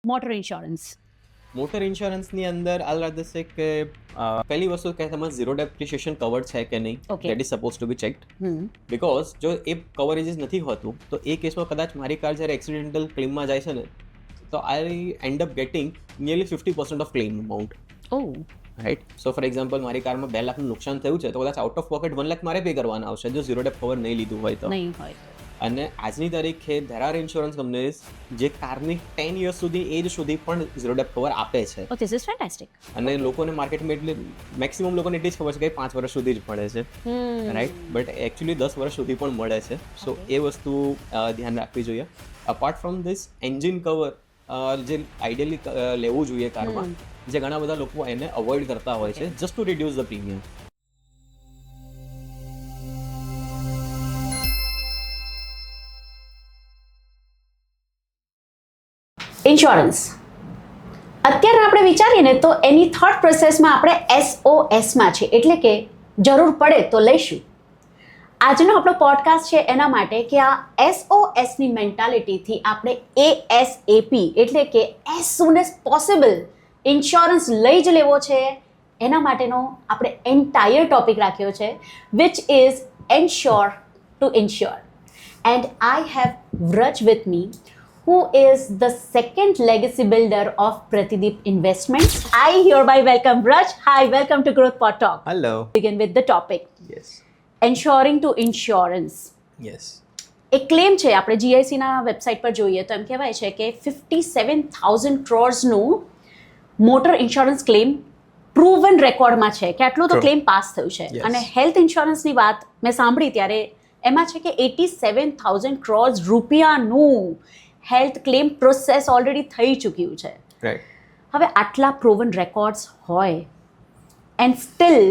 Motor insurance? Motor ઇન્સ્યોરન્સની અંદર આઈ rather say કે પહેલી વસ્તુ કે તમારે ઝીરો ડેપ્રિશિએશન કવર છે કે નહીં, Okay. That is suppose to be checked. Because જો એ કવરેજીસ નથી હોતું તો એ કેસમાં કદાચ મારી કાર જ્યારે એક્સિડેન્ટલ ક્લેમમાં જાય છે ને તો I end up getting nearly 50% of claim amount. Oh, right. So for example મારી કારમાં 2 લાખનું નુકસાન થયું છે તો કદાચ આઉટ ઓફ પોકેટ 1 લાખ મારે પે કરવાના આવશે જો ઝીરો ડેપ કવર નહીં લીધું હોય તો. નહીં હોય. અને આજની તારીખે ધેર આર ઇન્સ્યોરન્સ કંપનીઝ જે કારની 10 years સુધી એજ સુધી પણ ઝીરો ડેપ કવર આપે છે. ઓ, ધીસ ઇઝ ફેન્ટાસ્ટિક. અને લોકોને માર્કેટમાં એટલે મેક્સિમમ લોકોને એટલી જ ખબર છે કે 5 વર્ષ સુધી જ મળે છે, રાઈટ. બટ એકચ્યુઅલી 10 વર્ષ સુધી પણ મળે છે. સો એ વસ્તુ ધ્યાન રાખવી જોઈએ. Apart from this engine cover જે આઈડિયલી લેવું જોઈએ કારમાં, જે ઘણા બધા લોકો એને અવોઇડ કરતા હોય છે just to reduce the premium. Insurance અત્યારે આપણે વિચારીએ ને તો એની થોટ પ્રોસેસમાં આપણે SOSમાં છે, એટલે કે જરૂર પડે તો લઈશું. આજનો આપણો પોડકાસ્ટ છે એના માટે કે આ SOSની મેન્ટાલિટીથી આપણે ASAP એટલે કે એઝ સૂન એઝ પોસિબલ ઇન્સ્યોરન્સ લઈ જ લેવો છે. એના માટેનો આપણે એન્ટાયર ટોપિક રાખ્યો છે which is ensure to insure. And I have Vraj with me who is the second legacy builder of Pratidip Investments. I hereby welcome Raj. Hi, welcome to Growth Pod Talk. Hello. Begin with the topic. Yes. Ensuring to insurance. Yes. એક claim છે, આપણે GICના website પર જોઈએ તો એમ કહેવાય છે કે 57,000 crores-નું motor insurance claim proven રેકોર્ડમાં છે કે આટલું તો True. ક્લેમ પાસ થયું છે. Yes. અને હેલ્થ ઇન્સ્યોરન્સની વાત મેં સાંભળી ત્યારે એમાં છે કે 87,000 crores રૂપિયાનું હેલ્થ ક્લેમ પ્રોસેસ ઓલરેડી થઈ ચૂક્યું છે. રાઈટ. હવે આટલા પ્રૂવન રેકોર્ડ્સ હોય and steel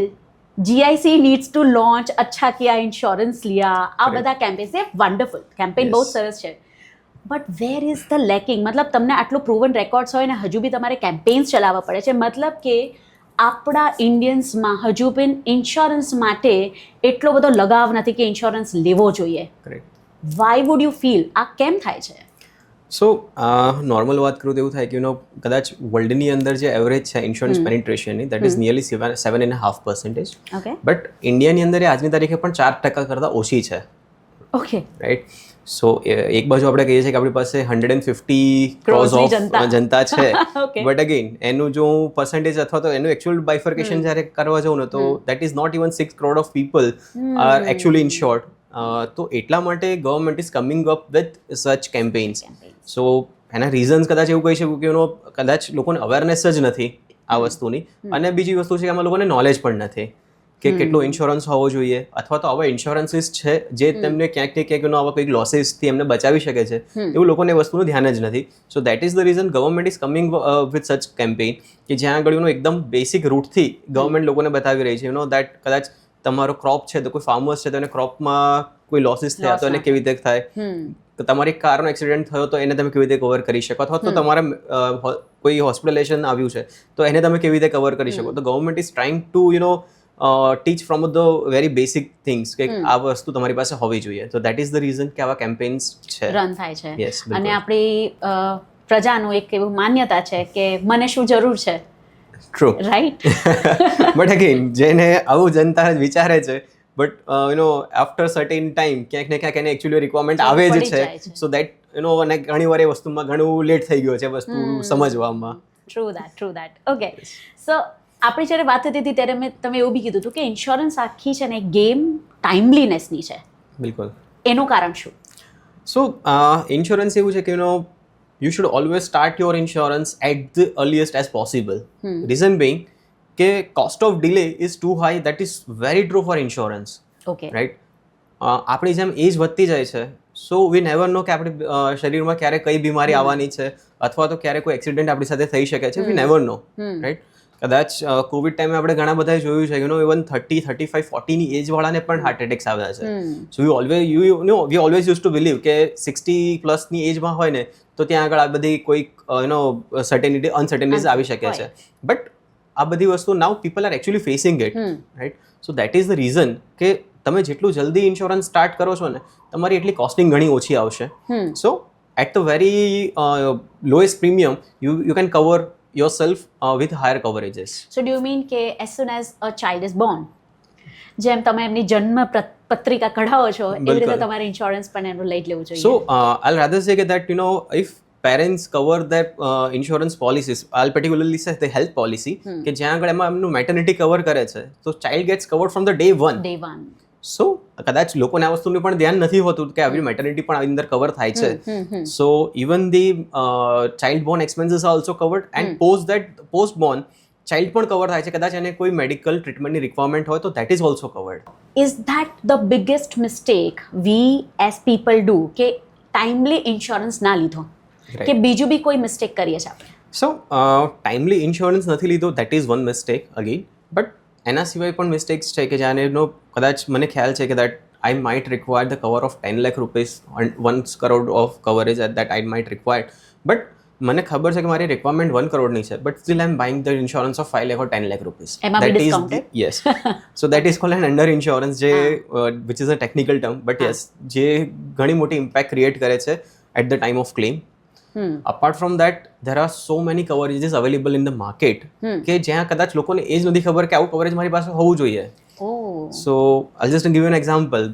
GIC needs two launch અચ્છા કિયા ઇન્સ્યોરન્સ લિયા, આ Correct. બધા કેમ્પેન્સ એ વન્ડરફુલ કેમ્પેન, Yes. બહુ સરસ છે. But where is the lacking? મતલબ તમને આટલું પ્રૂવન રેકોર્ડ્સ હોય ને હજુ બી તમારે કેમ્પેન્સ ચલાવવા પડે છે. મતલબ કે આપણા ઇન્ડિયન્સમાં હજુ પણ ઇન્સ્યોરન્સ માટે એટલો બધો લગાવ નથી કે ઇન્સ્યોરન્સ લેવો જોઈએ. Correct. Why would you feel આ કેમ થાય છે? સો નોર્મલ વાત કરું તો એવું થાય કે કદાચ વર્લ્ડની અંદર જે એવરેજ છે ઇન્સ્યોરન્સ પેનિટ્રેશનની that is nearly 7.5%. Okay, but ઇન્ડિયાની અંદર એ આજની તારીખે પણ 4% કરતાં ઓછી છે, ઓકે. રાઈટ. સો એક બાજુ આપણે કહીએ છીએ કે આપણી પાસે 150 Crores crores ની ઓફ જનતા છે, Okay. બટ અગેન એનું જો પર્સન્ટેજ અથવા તો એનું એકચ્યુઅલ બાયફર્કેશન જ્યારે કરવા જાઉં ને તો that is not even 6 crore of people are actually insured. તો એટલા માટે government is coming up with such campaigns. So એના રીઝન્સ કદાચ એવું કહી શકું કે કદાચ લોકોને અવેરનેસ જ નથી આ વસ્તુની. અને બીજી વસ્તુ છે કે આમાં લોકોને નોલેજ પણ નથી કે કેટલો ઇન્સ્યોરન્સ હોવો જોઈએ, અથવા તો આવા ઇન્સ્યોરન્સીસ છે જે તેમને ક્યાંક ને ક્યાંક આવા કંઈક લોસીસથી એમને બચાવી શકે છે, એવું લોકોને એ વસ્તુનું ધ્યાન જ નથી. So that is the reason government is coming with such campaign કે જ્યાં આગળ એકદમ બેસિક રૂટથી ગવર્મેન્ટ લોકોને બતાવી રહી છે દેટ કદાચ તમારો ક્રોપ છે તો કોઈ ફાર્મર્સ છે તો એને ક્રોપમાં કોઈ લોસીસ થયા તો એને કેવી રીતે થાય, તો તમારી કારનો એક્સિડન્ટ થયો તો એને તમે કેવી રીતે કવર કરી શકો, અથવા તો તમારા કોઈ હોસ્પિટલાઇઝેશન આવ્યું છે તો એને તમે કેવી રીતે કવર કરી શકો. તો government is trying to teach from the very basic things કે આ વસ્તુ તમારી પાસે હોવી જોઈએ. તો દેટ ઇઝ ધ રીઝન કે આવા કેમ્પેન્સ છે, રન થાય છે. Yes, બિલકુલ. અને આપણી પ્રજાનું એક એવું માન્યતા છે કે મને શું જરૂર છે, ટ્રુ. રાઈટ? બટ અગેન જેને આવું જનતા વિચારે છે, બટ આફ્ટર સર્ટેન ટાઈમ ક્યાંક ને ક્યાંક એને એકચ્યુઅલી રિક્વાયરમેન્ટ આવે જ પડી જાય છે. છે. સો દેટ અને ઘણી વાર એ વસ્તુમાં ઘણું લેટ થઈ ગયો છે વસ્તુ સમજવામાં. True that. ઓકે, સો આપણી જ્યારે વાત થતી હતી ત્યારે તમે એવું બી કીધું હતું કે ઇન્સ્યોરન્સ આખી છે ને ગેમ ટાઈમલીનેસની છે. બિલકુલ. એનું કારણ શું? સો ઇન્સ્યોરન્સ એવું છે કે you should always start your insurance at the earliest as possible. Reason being કે cost of delay is too high. That is very true for insurance. Okay, right. આપણી જેમ એજ વધતી જાય છે સો વી નેવર નો કે આપણી શરીરમાં ક્યારે કઈ બીમારી આવવાની છે અથવા તો ક્યારે કોઈ એક્સિડન્ટ આપણી સાથે થઈ શકે છે. વી નેવર નો, રાઈટ. કદાચ કોવિડ ટાઈમે આપણે ઘણા બધા જોયું છે ઇવન 30, 35, 40ની એજ વાળાને પણ હાર્ટ એટેક્સ આવ્યા છે. So we always use to believe કે 60+ એજમાં હોય ને તો ત્યાં આગળ આ બધી કોઈક અનસર્ટેનિટીઝ આવી શકે છે. બટ આ બધી વસ્તુ now people are actually facing it, right. So that is the reason કે તમે જેટલું જલ્દી ઇન્સ્યોરન્સ સ્ટાર્ટ કરો છો ને તમારી એટલી કોસ્ટિંગ ઘણી ઓછી આવશે. સો at the very lowest premium, you can cover yourself with higher coverages. So do you mean કે as soon as a child is born, જેમ તમે એમની જન્મ પત્રિકા કઢાવો છો એવી રીતે બિલકુલ. તમારે ઇન્સ્યોરન્સ પણ એનું લઈ લેવું જોઈએ. So I'll rather say that if parents cover their insurance policies, I'll particularly say the health policy, કે જ્યાં આગળ એમાં એમનું મેટર્નિટી કવર કરે છે, તો child gets covered from the day one. Day one. So કદાચ લોકોને આ વસ્તુનું પણ ધ્યાન નથી હોતું કે આવી મેટર્નિટી પણ આવી અંદર કવર થાય છે. સો even the child Born expenses are also covered and post Born child પણ કવર થાય છે. કદાચ એને કોઈ મેડિકલ ટ્રીટમેન્ટની રિક્વાયરમેન્ટ હોય તો that is also covered. Is that the biggest mistake V as people do, કે ટાઈમલી ઇન્સ્યોરન્સ ના લીધો, કે બીજું બી કોઈ મિસ્ટેક કરીએ છીએ આપણે? સો ટાઈમલી ઇન્સ્યોરન્સ નથી લીધો, that is one mistake again. But એના સિવાય પણ મિસ્ટેક્સ છે કે જ્યાં એનો કદાચ મને ખ્યાલ છે કે that I might require the cover of 10 lakh rupees and 1 crore of coverage that I might required. But મને ખબર છે કે મારી રિક્વાયરમેન્ટ 1 crore છે, but still I am buying the insurance of 5 lakh or 10 lakh rupees. એમાં બી discounted? Yes. So that is called an under insurance, જે which is a technical term, but yes, જે ઘણી મોટી ઇમ્પેક્ટ ક્રિએટ કરે છે at the time of claim. Apart from that, there are so many coverages available in the market કે જ્યાં કદાચ લોકોને એ જ નથી ખબર કે આવું કવરેજ મારી પાસે હોવું જોઈએ. સો I'll just give you an example.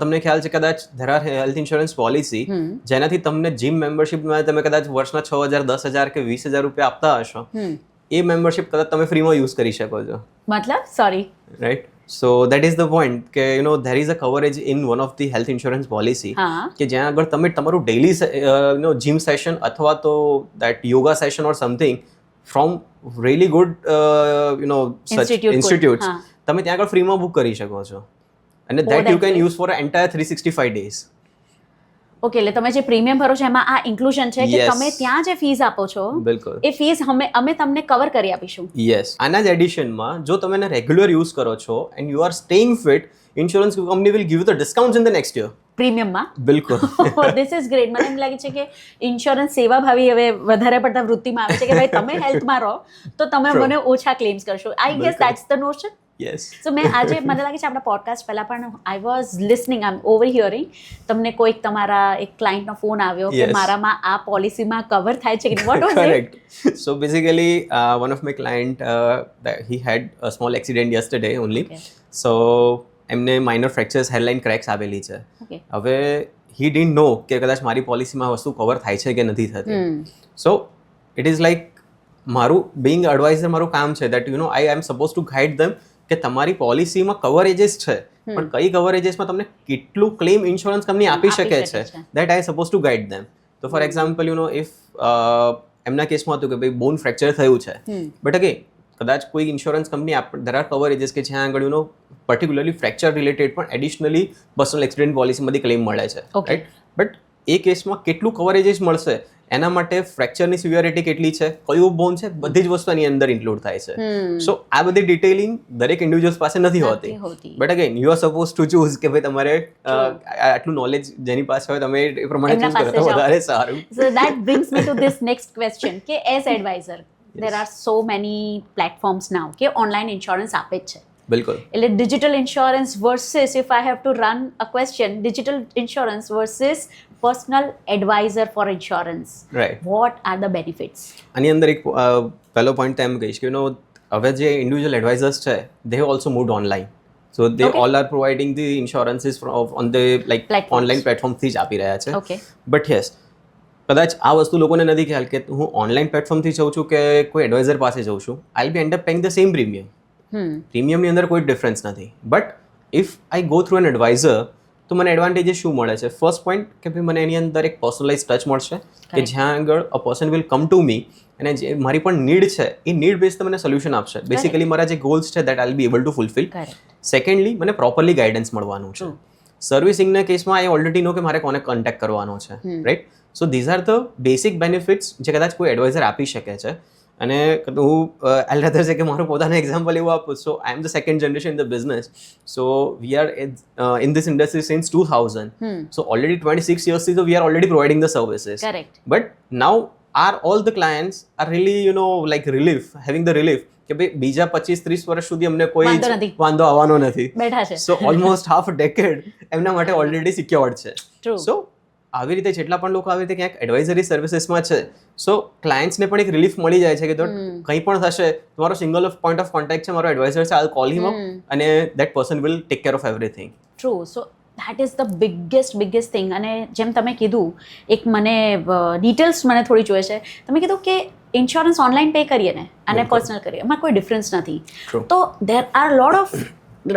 તમને ખ્યાલ છે કદાચ there are health insurance policy જેનાથી તમને જીમ મેમ્બરશિપમાં તમે કદાચ વર્ષના 6,000, 10,000 કે 20,000 રૂપિયા આપતા હશો, એ મેમ્બરશિપ કદાચ તમે ફ્રીમાં યુઝ કરી શકો છો. મતલબ sorry, right? So that is the point કે there is a coverage in one of the health insurance policy કે જ્યાં આગળ તમે તમારું ડેઈલી જીમ સેશન અથવા તો that yoga session or something from really good such institutes તમે ત્યાં આગળ ફ્રીમાં બુક કરી શકો છો, અને that you can use for an entire 365 days. Okay, એટલે તમે જે પ્રીમિયમ ભરો છો એમાં આ ઇન્ક્લુઝન છે કે Yes. તમે ત્યાં જે ફીસ આપો છો બિલકુલ. એ ફીસ અમે તમને કવર કરી આપીશું. યસ. આના જ એડિશનમાં જો તમે એને રેગ્યુલર યુઝ કરો છો and you are staying fit, insurance company will give you the discount in the next year. પ્રીમિયમમાં બિલકુલ. This is great. મને એમ લાગે છે કે ઇન્સ્યોરન્સ સેવાભાવી હવે વધારે પડતા વૃત્તિમાં આવે છે કે ભાઈ તમે હેલ્થમાં રહો તો તમે True. મને ઓછા ક્લેમ્સ કરશો. આઈ ગેસ બિલકુલ. That's the notion. Yes. So મેં આજે મને લાગે છે આપણા પોડકાસ્ટ પહેલાં પણ I was listening, I am over hearing, તમને કોઈક તમારા એક ક્લાયન્ટનો ફોન આવ્યો કે Yes. મારામાં આ પોલિસીમાં કવર થાય છે કે what was it? Correct. So basically, one of my client, he had a small accident yesterday only. Okay. So એમને માઇનર ફ્રેક્ચર્સ, હેરલાઇન ક્રેક્સ આવેલી છે. Okay. હવે he didn't know કે કદાચ મારી પોલિસીમાં વસ્તુ કવર થાય છે કે નથી થતી. સો ઇટ ઇઝ લાઈક મારું બિંગ એડવાઇઝર, મારું કામ છે that I am suppose to guide them કે તમારી પોલિસીમાં કવરેજીસ છે, પણ કઈ કવરેજીસમાં તમને કેટલું ક્લેમ ઇન્સ્યોરન્સ કંપની આપી શકે છે, that I suppose to guide them. તો ફોર એક્ઝામ્પલ ઇફ એમના કેસમાં હતું કે ભાઈ બોન ફ્રેક્ચર થયું છે, બટ અગેન કદાચ કોઈ insurance company there are coverages કે જ્યાં આગળ પર્ટિક્યુલરલી ફ્રેક્ચર રિલેટેડ પણ એડિશનલી પર્સનલ એક્સિડન્ટ પોલિસીમાંથી ક્લેમ મળે છે. Okay. રાઈટ? બટ એ કેસમાં કેટલું કવરેજીસ મળશે એના માટે ફ્રેક્ચરની સિવિયરિટી કેટલી છે, કયું બોન છે, બધી જ વસ્તુ એની અંદર ઇન્ક્લુડ થાય છે. સો આ બધી ડિટેલિંગ દરેક ઇન્ડિવિજ્યુઅલ્સ પાસે નથી હોતી. But again you are suppose to choose કે ભાઈ તમારે આટલું નોલેજ જેની પાસે હોય તમે એ પ્રમાણે એમના ચૂઝ કરો તો પાસે જાઓ. વધારે સારું. So that brings me to this next question કે as advisor there are so many platforms now કે ઓનલાઈન ઇન્સ્યોરન્સ આપે જ છે. બિલકુલ. એટલે digital insurance versus if I have to run a question, digital insurance versus personal advisor for insurance, right. What are the benefits? આની અંદર એક પહેલો પોઈન્ટ એમ કહીશ કે હવે જે ઇન્ડિવિજ્યુઅલ એડવાઇઝર્સ છે they have also moved online. So they Okay. All are providing the insurances on the like Platforms. Online પ્લેટફોર્મથી જ આપી રહ્યા છે. ઓકે. બટ યસ, કદાચ આ વસ્તુ લોકોને નથી ખ્યાલ કે હું ઓનલાઈન પ્લેટફોર્મથી જઉં છું કે કોઈ એડવાઇઝર પાસે જઉં છું, I be end up paying the same premium. પ્રીમિયમની અંદર કોઈ ડિફરન્સ નથી. But if I go through an adviser તો મને એડવાન્ટેજીસ શું મળે છે? ફર્સ્ટ પોઈન્ટ કે ભાઈ મને એની અંદર એક પર્સનલાઇઝ ટચ મળશે કે Correct. જ્યાં આગળ a person will come to me અને જે મારી પણ નીડ છે એ નીડ બેઝ મને સોલ્યુશન આપશે. બેસિકલી મારા જે ગોલ્સ છે that I be able to fulfil. Correct. Secondly મને પ્રોપરલી ગાઈડન્સ મળવાનું છે. True. સર્વિસિંગના કેસમાં આઈ ઓલરેડી નો કે મારે કોને કોન્ટેક્ટ કરવાનો છે, right? So these are the basic benefits જે કદાચ કોઈ એડવાઇઝર આપી શકે છે. અને હું આઈ રાધર છે કે મારું પોતાનું એક્ઝામ્પલ એવું આપું. So I am the second generation in the business. So we are in this industry since 2000. So already 26 yearsથી તો we are already providing the services. Correct. But now are all the clients are really like relief, having the relief કે ભાઈ બીજા 25-30 વર્ષ સુધી અમને કોઈ વાંધો નથી. વાંધો આવવાનો નથી. બેઠા છે. સો ઓલમોસ્ટ હાફ ડેકેડ એમના માટે ઓલરેડી સિક્યોર્ડ છે. True. સો આવી રીતે જેટલા પણ લોકો આવી રીતે ક્યાંક એડવાઇઝરી સર્વિસીસમાં છે સો ક્લાયન્ટ્સને પણ એક રિલીફ મળી જાય છે કે તો કંઈ પણ થશે તમારો સિંગલ પોઈન્ટ ઓફ કોન્ટેક્ટ છે મારો એડવાઇઝર છે આઈ કોલ હિમ અપ અને that person will take care of everything. True. So that is the biggest thing. અને જેમ તમે કીધું એક મને ડિટેલ્સ મને થોડી જોઈએ છે. તમે કીધું કે ઇન્સ્યોરન્સ ઓનલાઈન પે કરીએ ને અને પર્સનલ કરીએ એમાં કોઈ ડિફરન્સ નથી. તો there are lot of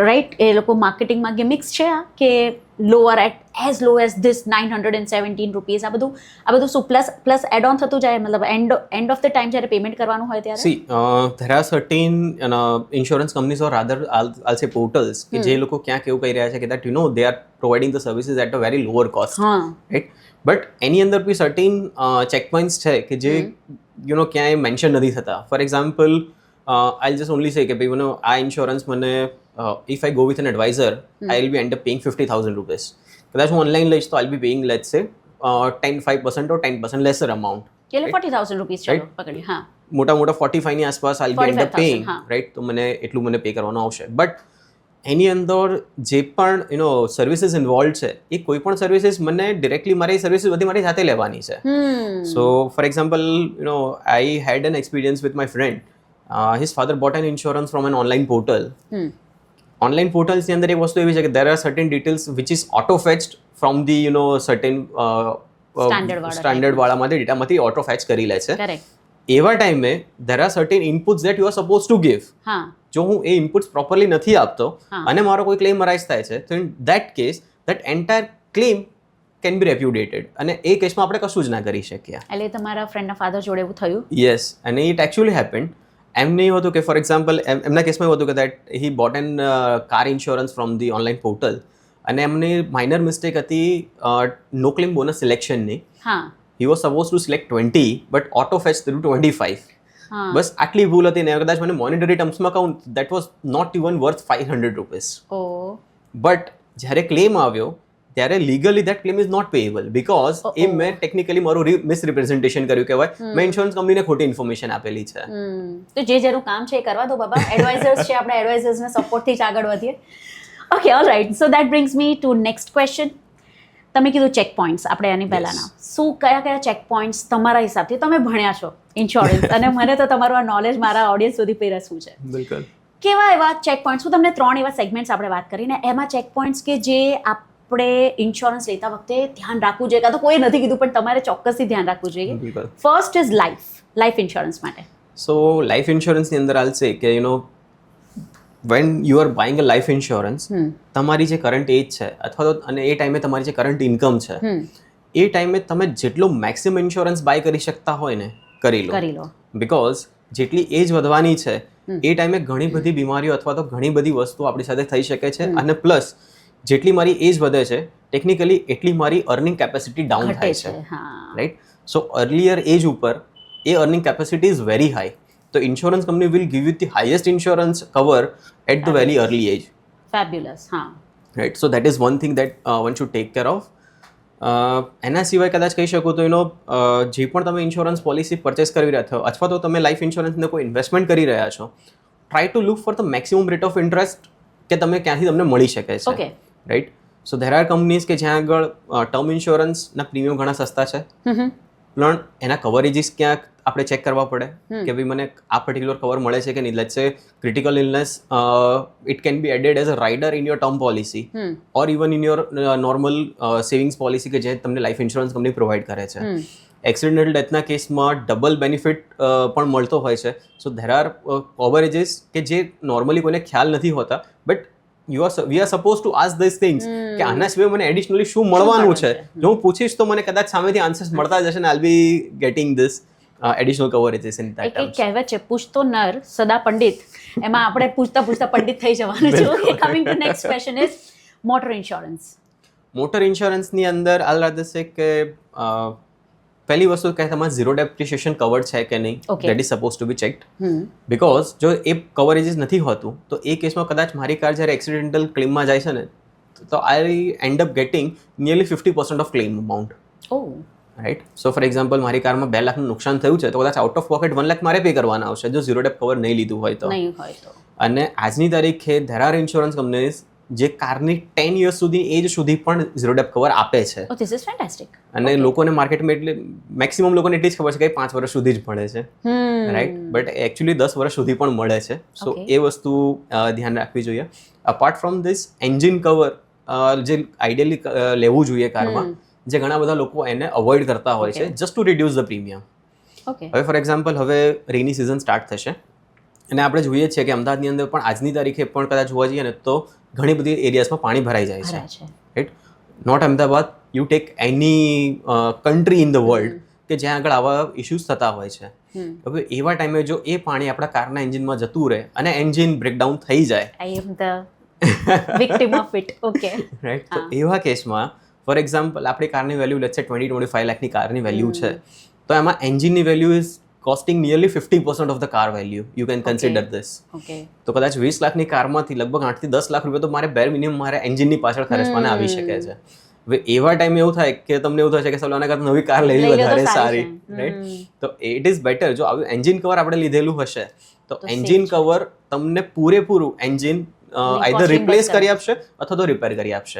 right એ લોકો માર્કેટિંગમાં ગિમિક્સ છે કે lower as low as this 917 rupees આ બધું શું પ્લસ એડ ઓન થતું જાય મતલબ એન્ડ ઓફ ધ ટાઈમ જ્યારે પેમેન્ટ કરવાનું હોય ત્યારે. See there are certain insurance companies or rather I'll say portals કે જે લોકો ક્યાંક એવું કહી રહ્યા છે કે that you know they are providing the services at a very lower cost, right. But એની અંદર બી સર્ટેન ચેક પોઈન્ટ્સ છે કે જે યુ નો ક્યાંય મેન્શન નથી થતા. Four example I just only સે કે ભાઈ મને આ ઇન્સ્યોરન્સ મને if I go with an advisor, I will be end up paying 50,000 rupees. કદાચ હું ઓનલાઈન લઈશ તો I'll be paying let's say 5% or 10% lesser amount. એટલે 40,000 રૂપીસ ચાલો પકડી. હા, મોટા 45 ની આસપાસ I'll be end up paying, right? તો મને એટલું મને પે કરવાનું આવશે. બટ એની અંદર જે પણ સર્વિસીસ ઇન્વોલ્વ છે એ કોઈ પણ સર્વિસીસ મને ડિરેક્ટલી મારી સર્વિસીસ બધી મારી જાતે લેવાની છે. So for example I had an experience with my friend. His father bought an insurance from an online portal. Online પોર્ટલ્સની અંદર એક વસ્તુ એવી છે કે there are certain details which is auto fetched from the certain standard વાળામાંથી ડેટામાંથી auto fetch કરી લે છે. એવા ટાઈમે there are certain inputs that you are suppose to give. જો હું એ ઇનપુટ્સ પ્રોપરલી નથી આપતો અને મારો કોઈ ક્લેમ અરાઇઝ થાય છે તો in that case that entire claim can be repudiated અને એ કેસમાં આપણે કશું જ ના કરી શકીએ. એટલે તમારા ફ્રેન્ડના ફાધર જોડે એવું થયું? યસ, અને ઇટ એકચ્યુઅલી હેપન્ડ. એમ નહીં હતું કે ફોર એક્ઝામ્પલ એમના કેસમાં એવું હતું કે that he bought an car insurance from the online portal અને એમની માઇનર મિસ્ટેક હતી નો ક્લેમ બોનસ સિલેક્શનની. He was suppose to select 20 but auto fetch through 25. બસ આટલી ભૂલ હતી ને કદાચ મને મોનિટરી ટર્મ્સમાં કહું that was not even worth 500 rupees. But જ્યારે ક્લેમ આવ્યો ત્યારે legally that claim is not payable because એ મેં ટેકનિકલી મારું મિસરિપ્રેઝન્ટેશન કર્યું કહેવાય. મેં ઇન્સ્યોરન્સ કંપનીને ખોટી ઇન્ફોર્મેશન આપેલી છે. તો જે જેનું કામ છે એ કરવા દો બાબા. એડવાઇઝર્સ છે, આપણે એડવાઇઝર્સના સપોર્ટથી જ આગળ વધીએ. Okay, all right. So that brings me to next question. તમે કીધું ચેક પોઈન્ટ્સ, આપણે એની પહેલાના શું કયા ચેક પોઈન્ટ્સ તમારા હિસાબથી તમે ભણ્યા છો ઇન્સ્યોરન્સ અને મને તો તમારું આ નોલેજ મારા ઓડિયન્સ સુધી પીરસવું છે. બિલકુલ. કેવા એવા ચેક પોઈન્ટ્સ? હું તમને 3 એવા સેગમેન્ટ્સ આપણે વાત કરીને એમાં ચેક પોઈન્ટ્સ કે જે આપણે ઇન્સ્યોરન્સ લેતા વખતે ધ્યાન રાખવું જોઈએ, કાં તો કોઈ નથી કીધું પણ તમારે ચોક્કસથી ધ્યાન રાખવું જોઈએ. ફર્સ્ટ ઇઝ લાઈફ ઇન્સ્યોરન્સ માટે. સો લાઈફ ઇન્સ્યોરન્સની અંદર હાલ છે કે when you are buying a life insurance તમારી જે કરંટ એજ છે અથવા તો અને એ ટાઈમે તમારી જે કરંટ ઇન્કમ છે એ ટાઈમે તમે જેટલો મેક્સિમમ ઇન્સ્યોરન્સ બાય કરી શકતા હોય ને કરી લો. બિકોઝ જેટલી એજ વધવાની છે એ ટાઈમે ઘણી બધી બીમારીઓ અથવા તો ઘણી બધી વસ્તુઓ આપણી સાથે થઈ શકે છે અને પ્લસ જેટલી મારી એજ વધે છે ટેકનિકલી એટલી મારી અર્નિંગ કેપેસિટી ડાઉન થાય છે, રાઈટ. સો અર્લિયર એજ ઉપર એ earning capacity is very high. તો insurance company will give you the highest insurance cover at the very early age. Fabulous. હા, right. So that is one thing that one should take care of. એના સિવાય કદાચ કહી શકો તો જે પણ તમે ઇન્સ્યોરન્સ પોલિસી પરચેસ કરી રહ્યા છો અથવા તો તમે લાઈફ ઇન્સ્યોરન્સને કોઈ ઇન્વેસ્ટમેન્ટ કરી રહ્યા છો, try to look for the maximum rate of interest કે તમે ક્યાંથી તમને મળી શકે છે, right. So there are companies કે જ્યાં આગળ ટર્મ ઇન્સ્યોરન્સના પ્રીમિયમ ઘણા સસ્તા છે પણ એના કવરેજીસ ક્યાંક આપણે ચેક કરવા પડે કે ભાઈ મને આ પર્ટિક્યુલર કવર મળે છે કે નહીં. Let's say critical illness it can be added as a rider in your term policy or even in your normal savings policy કે જે તમને લાઈફ ઇન્સ્યોરન્સ કંપની પ્રોવાઈડ કરે છે. એક્સિડેન્ટલ ડેથના કેસમાં ડબલ બેનિફિટ પણ મળતો હોય છે. સો ધેર આર કવરેજીસ કે જે નોર્મલી કોઈને ખ્યાલ નથી હોતા but we are suppose to ask this things કે આના સિવાય મને એડિશનલી શું મળવાનું છે. જો હું પૂછીશ તો મને કદાચ સામેથી આન્સર્સ મળતા જશે ને I be getting this additional coverages in that terms. એક કહેવત છે પૂછતો નર સદા પંડિત. એમાં આપણે પૂછતા પંડિત થઈ જવાનું છે. Okay, coming to next question is motor insurance. Motor ઇન્સ્યોરન્સની અંદર આલ રાધર સે કે પહેલી વસ્તુ કે તમારે ઝીરો ડેપ્રિશિએશન કવર છે કે નહીં, that is suppose to be checked. Because જો એ કવરેજીસ નથી હોતું તો એ કેસમાં કદાચ મારી કાર જ્યારે એક્સિડેન્ટલ ક્લેમમાં જાય છે ને તો I end up getting nearly 50% of claim amount, right. So for example મારી કારમાં 2 લાખનું નુકસાન થયું છે તો કદાચ આઉટ ઓફ પોકેટ 1 લાખ મારે પે કરવાના આવશે જો ઝીરો ડેપ કવર નહીં લીધું હોય તો. અને આજની તારીખે ધેર આર ઇન્સ્યોરન્સ કંપનીઝ જે કારની 10 years સુધી એજ સુધી પણ ઝીરો ડેપ કવર આપે છે. Oh, this is fantastic. અને લોકોને માર્કેટમાં એટલે મેક્સિમમ લોકોને એટલી જ ખબર છે કે 5 વર્ષ સુધી જ મળે છે, રાઈટ, બટ એકચ્યુઅલી 10 વર્ષ સુધી પણ મળે છે. સો એ વસ્તુ ધ્યાન રાખવી જોઈએ. Apart from this engine cover જે આઈડિયલી લેવું જોઈએ કારમાં, જે ઘણા બધા લોકો એને અવોઇડ કરતા હોય છે just to reduce the premium. હવે ફોર એક્ઝામ્પલ હવે રેની સિઝન સ્ટાર્ટ થશે અને આપણે જોઈએ છીએ કે અમદાવાદની અંદર પણ આજની તારીખે પણ કદાચ જોવા જઈએ ને તો ઘણી બધી એરિયાઝમાં પાણી ભરાઈ જાય છે, right. Not Ahmedabad, you take any country in the world કે જ્યાં આગળ આવા ઇશ્યુઝ થતા હોય છે. હવે એવા ટાઈમે જો એ પાણી આપણા કારના એન્જિનમાં જતું રહે અને એન્જિન બ્રેકડાઉન થઈ જાય, I am the victim of it. Okay. Right, તો એવા કેસમાં ફોર એક્ઝામ્પલ આપણી કારની વેલ્યુ લેટ્સ સે 20-25 લાખની કારની વેલ્યુ છે, તો એમાં એન્જિનની value is costing nearly 50% of the car value. You can consider this. તો કદાચ 20 લાખની કારમાંથી લગભગ 8 થી 10 લાખ રૂપિયા તો મારે બેર મિનિમમ મારે એન્જિનની પાછળ ખર્ચવાના આવી શકે છે. હવે એવા ટાઈમે એવું થાય કે તમને એવું થશે કે ચાલો આના કરતાં નવી કાર લેવી વધારે સારી, રાઈટ. તો ઇટ ઇઝ બેટર જો આવું એન્જિન કવર આપણે લીધેલું હશે તો એન્જિન કવર તમને પૂરેપૂરું એન્જિન આઈધર રિપ્લેસ કરી આપશે અથવા તો રિપેર કરી આપશે.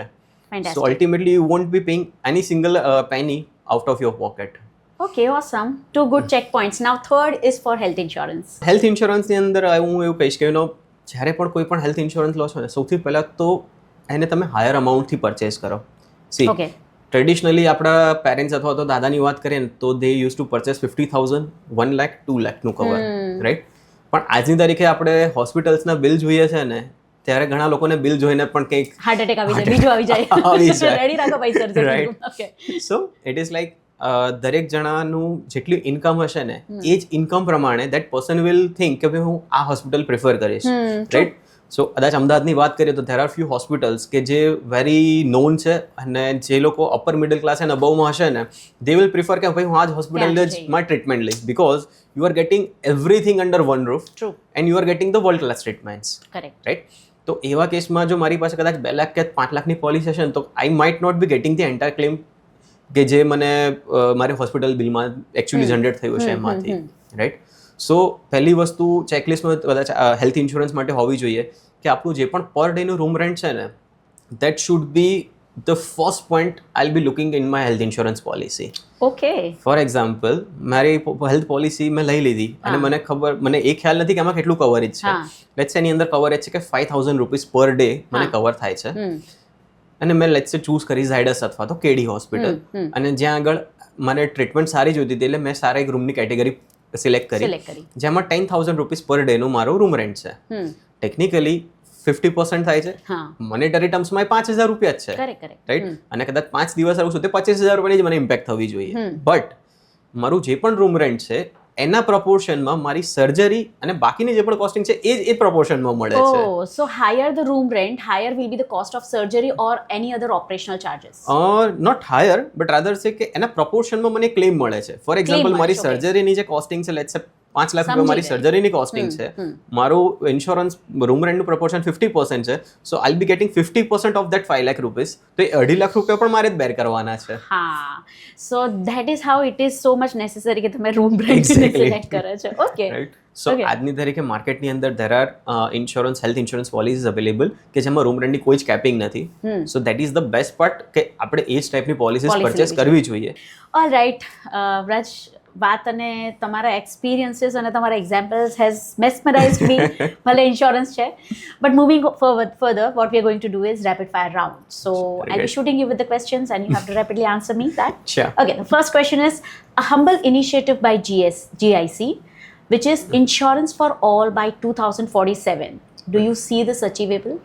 So ultimately you won't be paying any single penny out of your pocket. Okay, awesome. Two good checkpoints. Now third is for health insurance. Health ઇન્સ્યોરન્સની અંદર હું એવું કહીશ કે જ્યારે પણ કોઈ પણ હેલ્થ ઇન્સ્યોરન્સ લો છો ને સૌથી પહેલાં તો એને તમે હાયર અમાઉન્ટથી પરચેસ કરો. સી ટ્રેડિશનલી આપણા પેરેન્ટ્સ અથવા તો દાદાની વાત કરીએ ને તો દે યુઝ ટુ પરચેસ 50,000, 1 લાખ, 2 લાખનું કવર, રાઈટ. પણ આજની તારીખે આપણે હોસ્પિટલ્સના બિલ જોઈએ છે ને ત્યારે ઘણા લોકોને બિલ જોઈને પણ કંઈક હાર્ટ એટેક આવી જાય, બીજું આવી જાય, રેડી રાખો ભાઈ surgery, right. Okay, so it is like દરેક જણાનું જેટલી ઇન્કમ હશે ને એ જ ઇન્કમ પ્રમાણે દેટ પર્સન વિલ થિંક કે ભાઈ હું આ હોસ્પિટલ પ્રિફર કરીશ, રાઈટ. સો કદાચ અમદાવાદની વાત કરીએ તો ધેર આર ફ્યુ હોસ્પિટલ્સ કે જે વેરી નોન છે અને જે લોકો અપર મિડલ ક્લાસ એન્ડ અબવમાં હશે ને દે વિલ પ્રિફર કે ભાઈ હું આ જ હોસ્પિટલ જ મારી ટ્રીટમેન્ટ લઈશ because you are getting everything under one roof and you are getting the world class treatments, right. તો એવા કેસમાં જો મારી પાસે કદાચ 2 લાખ કે 5 લાખની પોલિસી હશે ને તો I might not be getting the entire claim કે જે મને મારે હોસ્પિટલ બિલમાં એકચ્યુઅલી જનરેટ થયું છે એમાંથી, રાઈટ. સો પહેલી વસ્તુ ચેકલિસ્ટમાં કદાચ હેલ્થ ઇન્સ્યોરન્સ માટે હોવી જોઈએ કે આપણું જે પણ પર ડેનું રૂમ રેન્ટ છે ને that should be the first point I be looking in my health insurance policy. Okay, for example મારી હેલ્થ પોલિસી મેં લઈ લીધી અને મને એ ખ્યાલ નથી કે આમાં કેટલું કવરેજ છે. લેટ્સ સે એની અંદર કવરેજ છે કે 5,000 રૂપીસ પર ડે મને કવર થાય છે અને મેં લેટ્સ સે ચૂઝ કરી ઝાયડસ અથવા તો કેડી હોસ્પિટલ અને જ્યાં આગળ મને ટ્રીટમેન્ટ સારી જોઈતી હતી એટલે મેં સારા એક રૂમની કેટેગરી સિલેક્ટ કરી જેમાં 10,000 રૂપીસ પર ડેનું મારો રૂમ રેન્ટ છે. ટેકનિકલી 50% થાય છે, મોનેટરી ટર્મ્સમાં 5,000 રૂપિયા જ છે, રાઈટ. અને કદાચ 5 દિવસ આવું છું તો 25,000 રૂપિયાની જ મને ઇમ્પેક્ટ થવી જોઈએ. બટ મારું જે પણ રૂમ રેન્ટ છે એના પ્રપોર્શનમાં મારી સર્જરી અને બાકીની જે પણ કોસ્ટિંગ છે એ પ્રપોર્શનમાં મળે છે. So higher the room rent, higher will be the cost of surgery or any other operational charges. Not higher but rather say કે એના પ્રપોર્શનમાં મને ક્લેમ મળે છે. ફોર એક્ઝામ્પલ મારી સર્જરીની જે કોસ્ટિંગ છે લેટ્સ સે 5 લાખ રૂપિયા મારી સર્જરીની કોસ્ટિંગ છે, મારું ઇન્સ્યોરન્સ રૂમ રેન્ટનું પ્રપોર્શન 50% છે, so I be getting 50% of that 5 lakh rupees. તો એ 2.5 લાખ રૂપિયા પણ મારે જ બેર કરવાના છે. હા, so that is how it is so much necessary કે તમે રૂમ રેન્ટ સિલેક્ટ કરો છો. Okay, right. સો આજની તારીખે માર્કેટની અંદર there are insurance health insurance policies available કે જેમાં રૂમ રેન્ટની કોઈ જ કેપિંગ નથી. So that is the best part કે આપણે એ જ ટાઈપની પોલિસીઝ પરચેસ કરવી જોઈએ. ઓલ રાઈટ વ્રજ, વાત અને તમારા એક્સપિરિયન્સીસ અને તમારા એક્ઝામ્પલ્સ હેઝ મેસ્મરાઇઝ્ડ મી. ભલે ઇન્સ્યોરન્સ છે but moving further what we are going to do is rapid fire round. So I be shooting you with the questions and you have to rapidly answer me that. Okay, the first question is a humble initiative by GIC which is insurance for all by 2047. Do you see this achievable?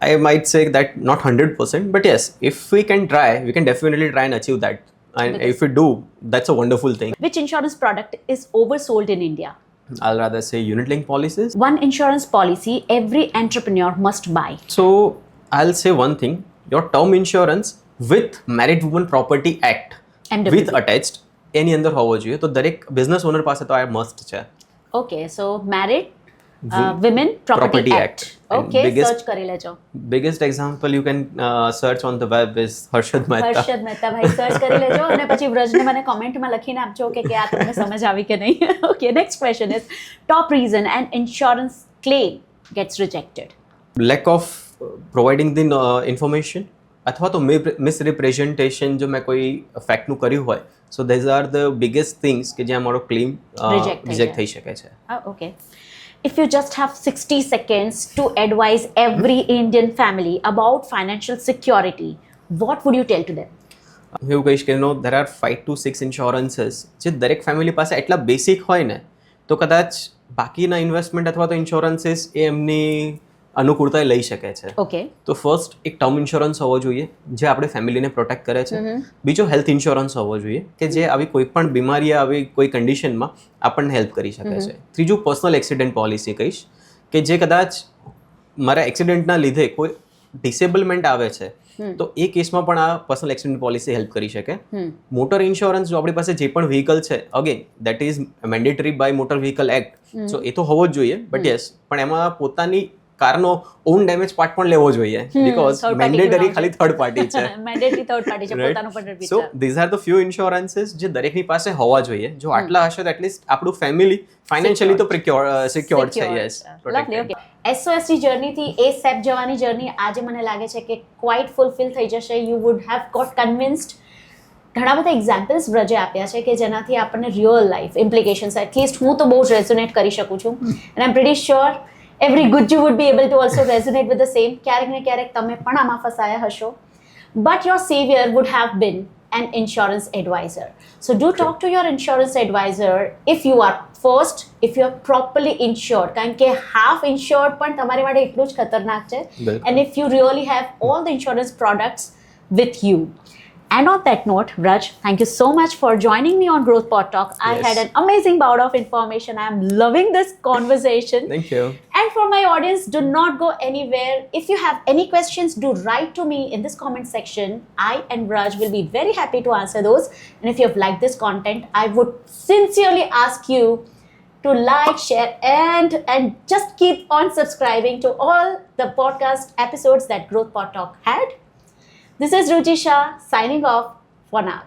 I might say that not 100%, but yes, if we can try, we can definitely try and achieve that. And if we do, that's a wonderful thing. Which insurance product is oversold in India? I'll rather say unit-linked policies. One insurance policy every entrepreneur must buy. So I'll say one thing: your term insurance with Married Women Property Act MWP. with attached એની અંદર હોવો જોઈએ. તો દરેક business owner પાસે તો આ must છે. Okay, so Married Women Property Act. Okay, search કરી લેજો. Biggest example you can search on the web is Harshad Mehta. Harshad Mehta ભાઈ સર્ચ કરી લેજો અને પછી વ્રજને મને કોમેન્ટમાં લખીને આપજો કે આ તમને સમજ આવી કે નહીં. Okay, next question is top reason an insurance claim gets rejected. Lack of providing the information અથવા તો મિસરિપ્રેઝન્ટેશન જો મેં કોઈ ફેક્ટનું કર્યું હોય so these are the biggest things કે જ્યાં મારો ક્લેમ રિજેક્ટ થઈ શકે છે. Okay. If you just have 60 seconds to advise every Indian family about financial security, what would you tell to them? હું એવું કહીશ કે there are 5 to 6 insurances જે દરેક ફેમિલી પાસે એટલા બેસિક હોય ને તો કદાચ બાકીના ઇન્વેસ્ટમેન્ટ અથવા તો ઇન્સ્યોરન્સીસ એ એમની અનુકૂળતાએ લઈ શકે છે. Okay. તો ફર્સ્ટ એક ટર્મ ઇન્સ્યોરન્સ હોવો જોઈએ જે આપણે ફેમિલીને પ્રોટેક્ટ કરે છે. બીજો હેલ્થ ઇન્સ્યોરન્સ હોવો જોઈએ કે જે આવી કોઈ પણ બીમારી આવી કોઈ કન્ડિશનમાં આપણને હેલ્પ કરી શકે છે. ત્રીજું પર્સનલ એક્સિડન્ટ પોલિસી કહીશ કે જે કદાચ મારા એક્સિડન્ટના લીધે કોઈ ડિસેબલમેન્ટ આવે છે તો એ કેસમાં પણ આ પર્સનલ એક્સિડન્ટ પોલિસી હેલ્પ કરી શકે. મોટર ઇન્સ્યોરન્સ જો આપણી પાસે જે પણ વ્હીકલ છે again that is mandatory by motor vehicle act so એ તો હોવો જ જોઈએ બટ યસ પણ એમાં પોતાની કારનો ઓન ડેમેજ પાર્ટ પણ લેવો જોઈએ બીકોઝ મેન્ડેટરી ખાલી થર્ડ પાર્ટી છે. મેન્ડેટરી થર્ડ પાર્ટી છે, પોતાનું પણ so these are the few insurances જે દરેકની પાસે હોવા જોઈએ. જો આટલા હશે તો એટલીસ્ટ આપણું ફેમિલી ફાઇનાન્શિયલી તો સિક્યોર્ડ છે. Yes, lovely. ઓકે, SOS ની જર્નીથી એ સ્ટેપ જવાની જર્ની આજે મને લાગે છે કે ક્વાઇટ ફુલફિલ થઈ જશે. You would have got convinced. ઘણા બધા એક્ઝામ્પલ્સ વ્રજે આપ્યા છે કે જેનાથી આપણને રિયલ લાઈફ ઇમ્પ્લિકેશન્સ એટલીસ્ટ હું તો બહુ જ રેઝોનેટ કરી શકું છું. And I am pretty sure every Gujju would be able to also resonate with the same. ક્યારેક ને ક્યારેક તમે પણ આમાં ફસાયા હશો. But your savior would have been an insurance advisor. So do talk to your insurance advisor if you are first, if you are properly insured. કારણ કે half insured પણ તમારી માટે એટલું જ ખતરનાક છે. And if you really have all the insurance products with you. And on that note, Raj, thank you so much for joining me on Growth Pod Talk. I had an amazing bout of information. I am loving this conversation. Thank you. And for my audience, do not go anywhere. If you have any questions, do write to me in this comment section. I and Raj will be very happy to answer those. And if you have liked this content, I would sincerely ask you to like, share, and just keep on subscribing to all the podcast episodes that Growth Pod Talk had. This is Ruchi Shah signing off for now.